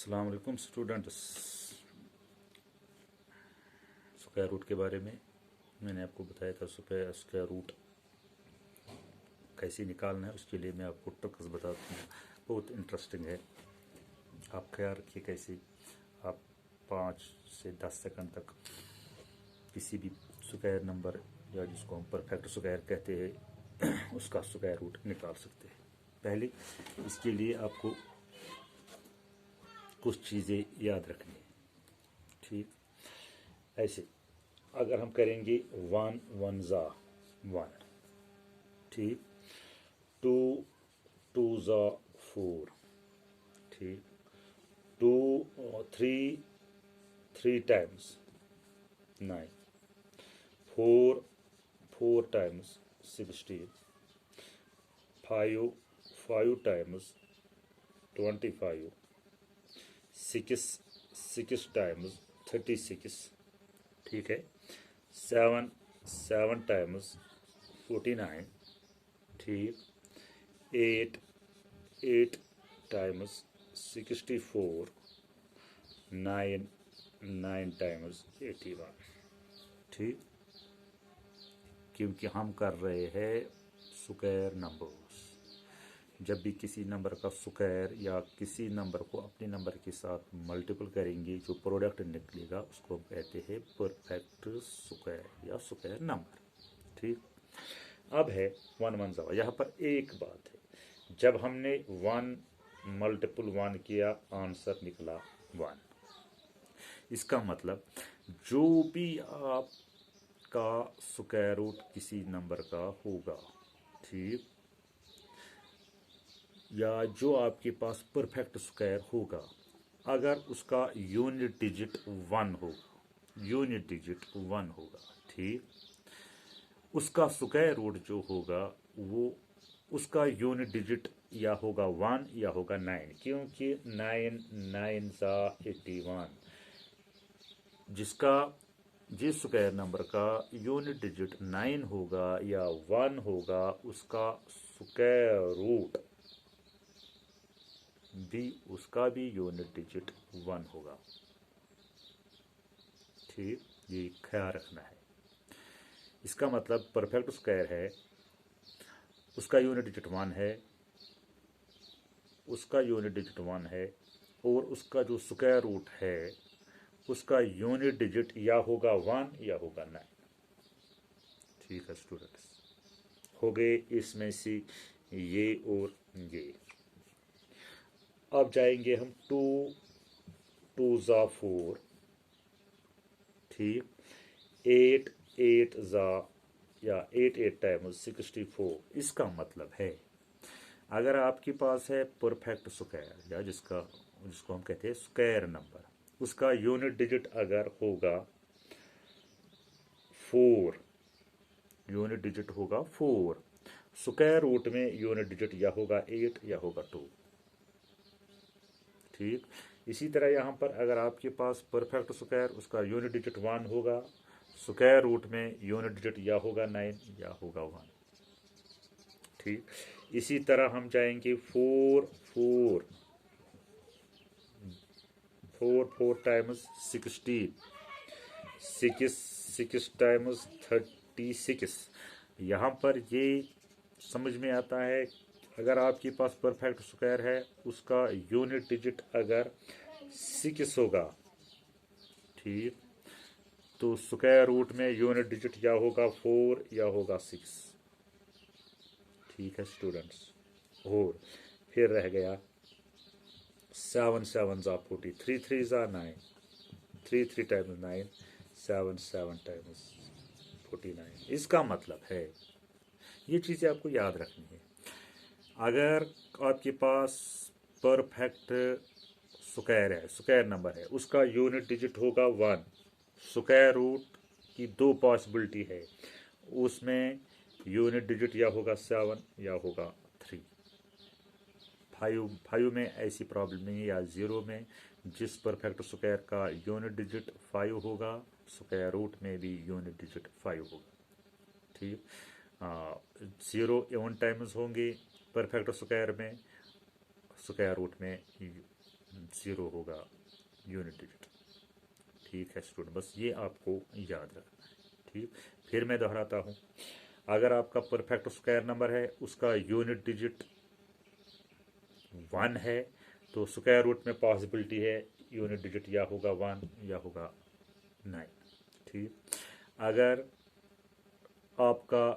अस्सलाम वालेकुम students. Square root के बारे में मैंने आपको बताया था। स्क्वायर रूट कैसे निकालना है उसके लिए मैं आपको ट्रिक्स बताता हूँ, बहुत इंटरेस्टिंग है। आप ख्याल रखिए कैसे आप 5 से 10 सेकंड तक किसी भी स्क्वायर नंबर या जिसको हम परफेक्ट स्क्वायर कहते हैं उसका स्क्वायर रूट निकाल सकते हैं। पहले इसके लिए आपको कुछ चीज़ें याद रखनी है। ठीक, ऐसे अगर हम करेंगे 1 1 ज़ा 1, ठीक, 2 2 ज़ा 4, ठीक, 2 3 3 टाइम्स 9, 4 4 टाइम्स 16, 5 5 टाइम्स 25, 6 6 टाइम्स 36, ठीक है, 7 7 टाइम्स 49, ठीक, 8 8 टाइम्स 64, 9 9 टाइम्स 81, ठीक। क्योंकि हम कर रहे हैं स्क्वायर नंबर्स। जब भी किसी नंबर का स्क्वायर या किसी नंबर को अपने नंबर के साथ मल्टीपल करेंगे, जो प्रोडक्ट निकलेगा उसको हम कहते हैं परफेक्ट स्क्वायर या स्क्वायर नंबर, ठीक। अब है 1 1 ज़ा। यहाँ पर एक बात है, जब हमने 1 मल्टीपल 1 किया आंसर निकला 1। इसका मतलब जो भी आपका स्क्वायर रूट किसी नंबर का होगा, ठीक, या जो आपके पास परफेक्ट स्क्वायर होगा, अगर उसका यूनिट डिजिट 1 होगा, यूनिट डिजिट 1 होगा, ठीक, उसका स्क्वायर रूट जो होगा वो उसका यूनिट डिजिट या होगा 1 या होगा 9, क्योंकि 9 9 ज़ा 81। जिसका जिस स्क्वायर नंबर का यूनिट डिजिट 9 होगा या 1 होगा उसका स्क्वायर रूट भी उसका भी यूनिट डिजिट 1 होगा, ठीक। ये ख्याल रखना है। इसका मतलब परफेक्ट स्क्वायर है, उसका यूनिट डिजिट 1 है, उसका यूनिट डिजिट 1 है, और उसका जो स्क्वायर रूट है उसका यूनिट डिजिट या होगा 1 या होगा 9, ठीक है स्टूडेंट्स। हो गए इसमें से ये और ये। अब जाएंगे हम 2 2 ज़ा 4, ठीक, 8 8 ज़ा या 8 8 टाइम्स 64। इसका मतलब है अगर आपके पास है परफेक्ट स्क्वायर या जिसको हम कहते हैं स्क्वायर नंबर, उसका यूनिट डिजिट अगर होगा 4, यूनिट डिजिट होगा 4, स्क्वायर रूट में यूनिट डिजिट या होगा 8 या होगा 2, ठीक। इसी तरह यहाँ पर अगर आपके पास परफेक्ट स्क्वायर उसका यूनिट डिजिट 1 होगा, स्क्वायर रूट में यूनिट डिजिट या होगा 9 या होगा 1, ठीक। इसी तरह हम जाएंगे 4 4 4 4 टाइम्स 16, 6 6 टाइम्स 36। यहाँ पर ये समझ में आता है अगर आपके पास परफेक्ट स्क्वायर है उसका यूनिट डिजिट अगर 6 होगा, ठीक, तो स्क्वायर रूट में यूनिट डिजिट या होगा 4 या होगा 6, ठीक है स्टूडेंट्स। और फिर रह गया 7 7 ज़ा 40, 3 3 ज़ा 9, 3 3 टाइम्स 9, 7 7 टाइम्स 49। इसका मतलब है ये चीज़ें आपको याद रखनी है। अगर आपके पास परफेक्ट स्क्वायर है, स्क्वायर नंबर है, उसका यूनिट डिजिट होगा 1, स्क्वायर रूट की 2 पॉसिबिलिटी है, उसमें यूनिट डिजिट या होगा 7 या होगा 3। 5 में ऐसी प्रॉब्लम नहीं है, या 0 में जिस परफेक्ट स्क्वायर का यूनिट डिजिट 5 होगा स्क्वायर रूट में भी यूनिट डिजिट 5 होगा, ठीक। 0 इवन टाइम्स होंगे परफेक्ट स्क्वायर में, स्क्वायर रूट में 0 होगा यूनिट डिजिट। ठीक है स्टूडेंट, बस ये आपको याद रखना है। ठीक, फिर मैं दोहराता हूँ, अगर आपका परफेक्ट स्क्वायर नंबर है उसका यूनिट डिजिट 1 है तो स्क्वायर रूट में पॉसिबिलिटी है यूनिट डिजिट या होगा 1 या होगा 9। ठीक, अगर आपका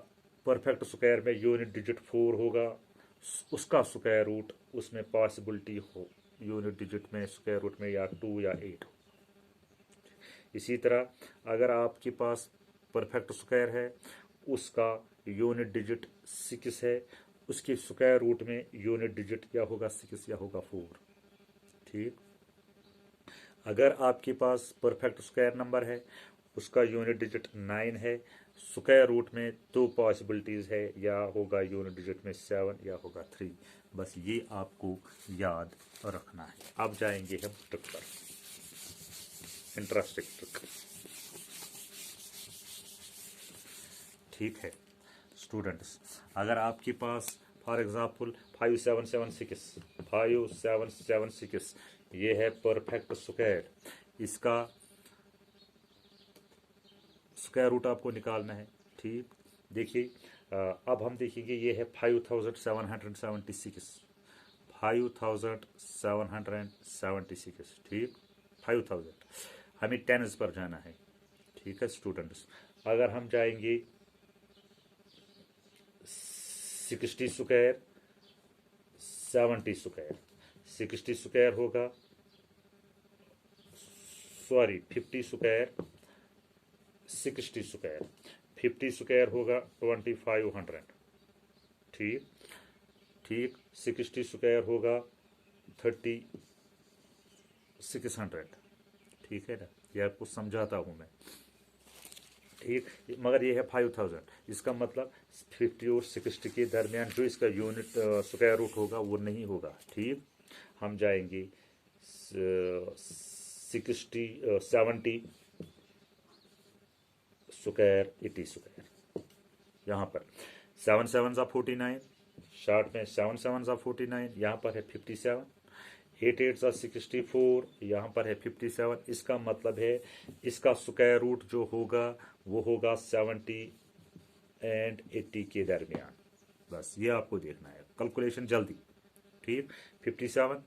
परफेक्ट स्क्वायर में यूनिट डिजिट 4 होगा, उसका स्क्वायर रूट उसमें पॉसिबिलिटी हो यूनिट डिजिट में स्क्वायर रूट में या 2 या 8 हो। इसी तरह अगर आपके पास परफेक्ट स्क्वायर है उसका यूनिट डिजिट 6 है, उसके स्क्वायर रूट में यूनिट डिजिट या होगा 6 या होगा 4। ठीक, अगर आपके पास परफेक्ट स्क्वायर नंबर है उसका यूनिट डिजिट 9 है, स्क्वायर रूट में 2 पॉसिबिलिटीज़ है, या होगा यूनिट डिजिट में 7 या होगा 3। बस ये आपको याद रखना है। अब जाएंगे हम ट्रिक पर, इंटरेस्टिंग ट्रिक। ठीक है स्टूडेंट्स, अगर आपके पास फॉर एग्जांपल 5776 ये है परफेक्ट स्क्वायर, इसका स्क्वायर रूट आपको निकालना है। ठीक, देखिए अब हम देखेंगे ये है 5776। ठीक, 5000 हमें टेंस पर जाना है। ठीक है स्टूडेंट्स, अगर हम जाएंगे 60 स्क्वायर 70 स्क्वायर, 60 स्क्वायर होगा, सॉरी 50 स्क्वायर 60 स्क्वायर, 50 स्क्वायर होगा 2500। ठीक, ठीक 60 स्क्वायर होगा 3600। ठीक है ना, ये आपको समझाता हूँ मैं। ठीक, मगर ये है 5000, इसका मतलब 50 और 60 के दरमियान जो इसका यूनिट स्क्वायर रूट होगा वो नहीं होगा। ठीक, हम जाएंगे 70 स्क्वायर 80 स्क्वायर, यहाँ पर 7 7 49, शॉर्ट में 7 7 49, यहाँ पर है 57, 8 8 64, यहाँ पर है 57। इसका मतलब है इसका स्क्वायर रूट जो होगा वो होगा 70 एंड 80 के दरमियान। बस ये आपको देखना है, कैलकुलेशन जल्दी। ठीक, 57,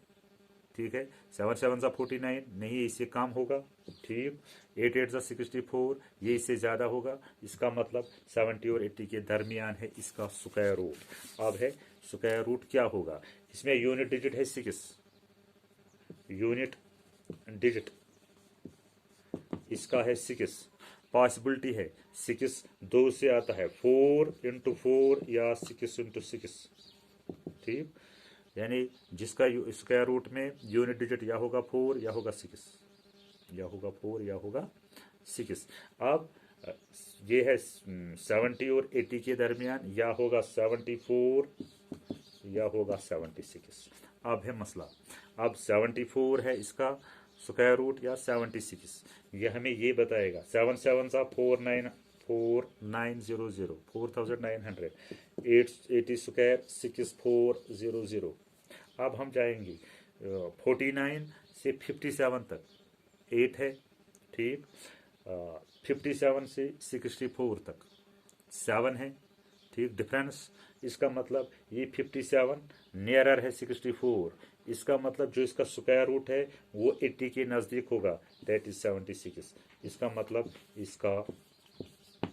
ठीक है, 7 7 49, नहीं इससे कम होगा। ठीक, 8 8 64, ये इससे ज़्यादा होगा, इसका मतलब 70 और 80 के दरमियान है इसका स्क्वायर रूट। अब है स्क्वायर रूट क्या होगा, इसमें यूनिट डिजिट है 6, यूनिट डिजिट इसका है 6, पॉसिबिलिटी है 6 2 से आता है, 4 इंटू 4 या 6 इंटू 6। ठीक, यानी जिसका स्क्वायर रूट में यूनिट डिजिट या होगा 4 या होगा 6, या होगा 4 या होगा 6। अब ये है 70 और 80 के दरमियान, या होगा 74 या होगा 76। अब है मसला, अब 74 है इसका स्क्वायर रूट या 76, ये हमें ये बताएगा। 7 7 4900, 4900, 80 स्क्वायर 6400। अब हम जाएंगे 49 से 57 तक 8 है। ठीक, 57 से 64 तक 7 है। ठीक, डिफरेंस, इसका मतलब ये 57 नियरर है 64, इसका मतलब जो इसका स्क्वायर रूट है वो 80 के नज़दीक होगा, दैट इज 76। इसका मतलब इसका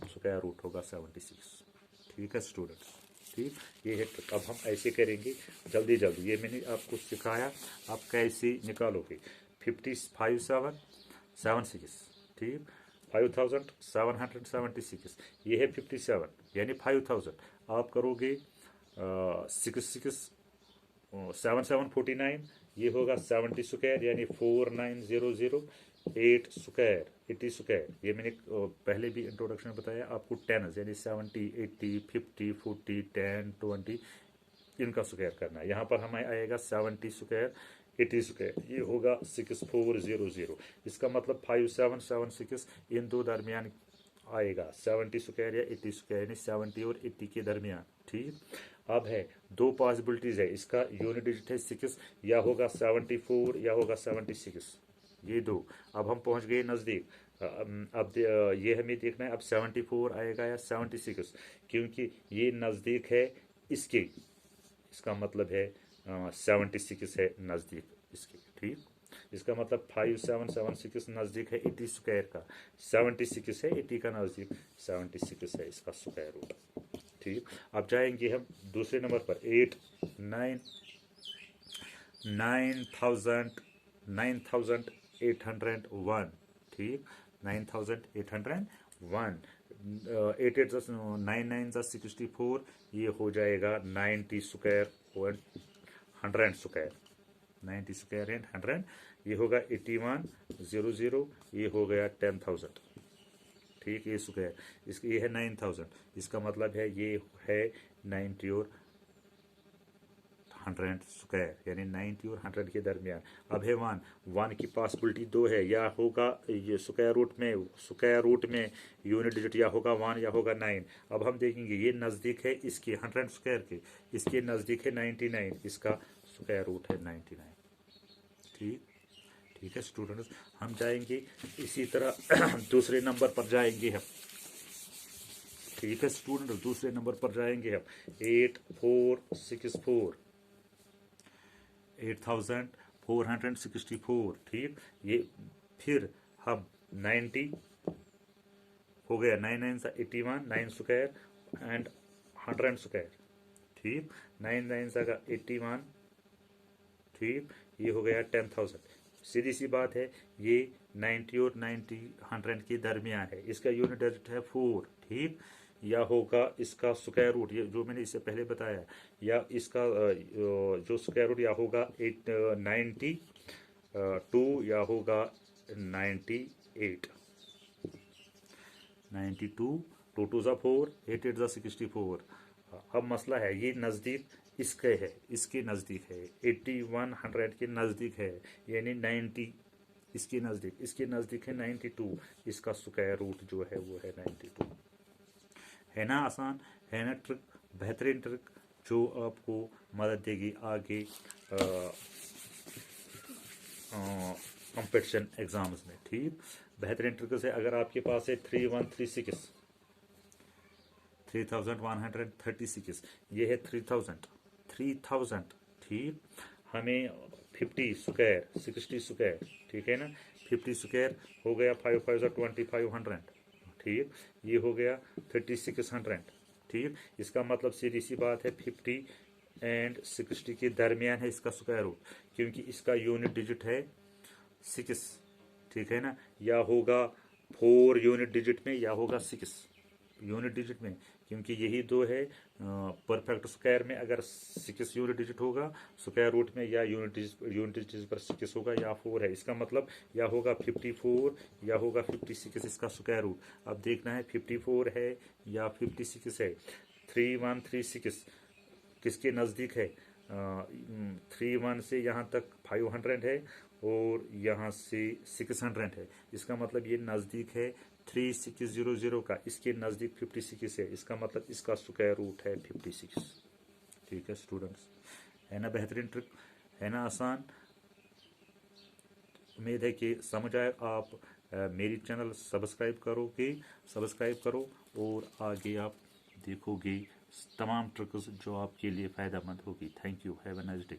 स्क्वायर रूट होगा 76। ठीक है स्टूडेंट्स, ठीक, ये है। अब हम ऐसे करेंगे जल्दी जल्दी, ये मैंने आपको सिखाया, आप कैसे निकालोगे। 5776, ठीक, 5776, ये है 57 यानी 5000। आप करोगे 7 7 49, ये होगा 70 स्क्वायर यानी 4900, 8 स्क्वायर 80 स्क्वायर, ये मैंने पहले भी इंट्रोडक्शन में बताया आपको, 10 यानी 70 80 50 40 10 20 इनका स्क्वायर करना है। यहाँ पर हमें आएगा 70 स्क्वायर 80 स्क्वायर, ये होगा 6400। इसका मतलब 5776 इन दो दरमियान आएगा, 70 स्क्वायर या 80 स्क्वायर यानी 70 और 80 के दरमियान। ठीक, अब है दो पॉसिबिलिटीज है, इसका यूनिट डिजिट है 6, या होगा 74 या होगा 76, ये दो। अब हम पहुंच गए नज़दीक। अब ये हमें देखना है अब 74 आएगा या 76, क्योंकि ये नज़दीक है इसके, इसका मतलब है 76 है नज़दीक इसके, ठीक। इसका मतलब 5776 नज़दीक है 80 स्क्वायर का, 76 है 80 का नज़दीक, 76 है इसका स्क्वायर रूट, ठीक। अब जाएंगे हम दूसरे नंबर पर 9801, ठीक, 9801। 8 8 9 9 64, ये हो जाएगा 90 स्क्वायर और 100 स्क्वायर, 90 स्क्वायर एंड 100, ये होगा 8100, ये हो गया 10,000, ठीक। ये स्क्वायर इसका ये है 9000, इसका मतलब है ये है 90 और 100 स्क्वायर, यानी 90 और 100 के दरमियान। अब है 1 की पॉसिबिलिटी दो है, या होगा ये स्क्वायर रूट में यूनिट डिजिट या होगा 1 या होगा 9। अब हम देखेंगे ये नज़दीक है इसके 100 स्क्वायर के, इसके नज़दीक है 99, इसका स्क्वायर रूट है 99, ठीक। ठीक है स्टूडेंट्स, हम जाएंगे इसी तरह दूसरे नंबर पर जाएंगे हम, ठीक है स्टूडेंट, दूसरे नंबर पर जाएंगे हम 8464, 8464, ठीक। ये फिर हम 90 हो गया, 9 9 सा 81, 9 स्क्वायर एंड 100 स्क्वायर, ठीक। 9 9 सा का 81, ठीक, ये हो गया 10,000। सीधी सी बात है, ये 90 और 100 के दरमियान है, इसका यूनिट डिजिट है 4, ठीक। या होगा इसका स्क्वायर रूट, ये जो मैंने इससे पहले बताया, या इसका जो स्क्वायर रूट या होगा 92 या होगा 98, 92, 2 2 ज़ा 4, 8 8 ज़ा 64। अब मसला है ये नज़दीक इसके है, इसके नज़दीक है 81 100 के नज़दीक है, यानी 90 इसके नज़दीक है 92, इसका स्क्वायर रूट जो है वो है 92। है ना आसान, है ना ट्रिक, बेहतरीन ट्रिक जो आपको मदद देगी आगे कंपटीशन एग्जाम्स में, ठीक। बेहतरीन ट्रिक से अगर आपके पास है 3136, 3136, ये है 3000, ठीक। हमें 50 स्क्वायर 60 स्क्वायर, ठीक है ना, 50 स्क्वायर हो गया 5 5 2500, ठीक। ये हो गया 3600, ठीक। इसका मतलब सीधी सी बात है 50 एंड 60 के दरमियान है इसका स्क्वायर रूट, क्योंकि इसका यूनिट डिजिट है 6, ठीक है ना, या होगा 4 यूनिट डिजिट में या होगा 6 यूनिट डिजिट में, क्योंकि यही दो है। परफेक्ट स्क्वायर में अगर 6 यूनिट डिजिट होगा, स्क्वायर रूट में या यूनिट डिजिट पर 6 होगा या 4 है, इसका मतलब या होगा 54 या होगा 56 इसका स्क्वायर रूट। अब देखना है 54 है या 56 है। 3136 किसके नज़दीक है, 31 से यहाँ तक 500 है और यहाँ से 600 है, इसका मतलब ये नज़दीक है 3600 का, इसके नज़दीक 56 है, इसका मतलब इसका स्क्वायर रूट है 56, ठीक है स्टूडेंट्स। है ना बेहतरीन ट्रिक, है ना आसान। उम्मीद है कि समझ आए। आप मेरी चैनल सब्सक्राइब करो और आगे आप देखोगे तमाम ट्रिक्स जो आपके लिए फ़ायदेमंद होगी। Thank you, have a nice day.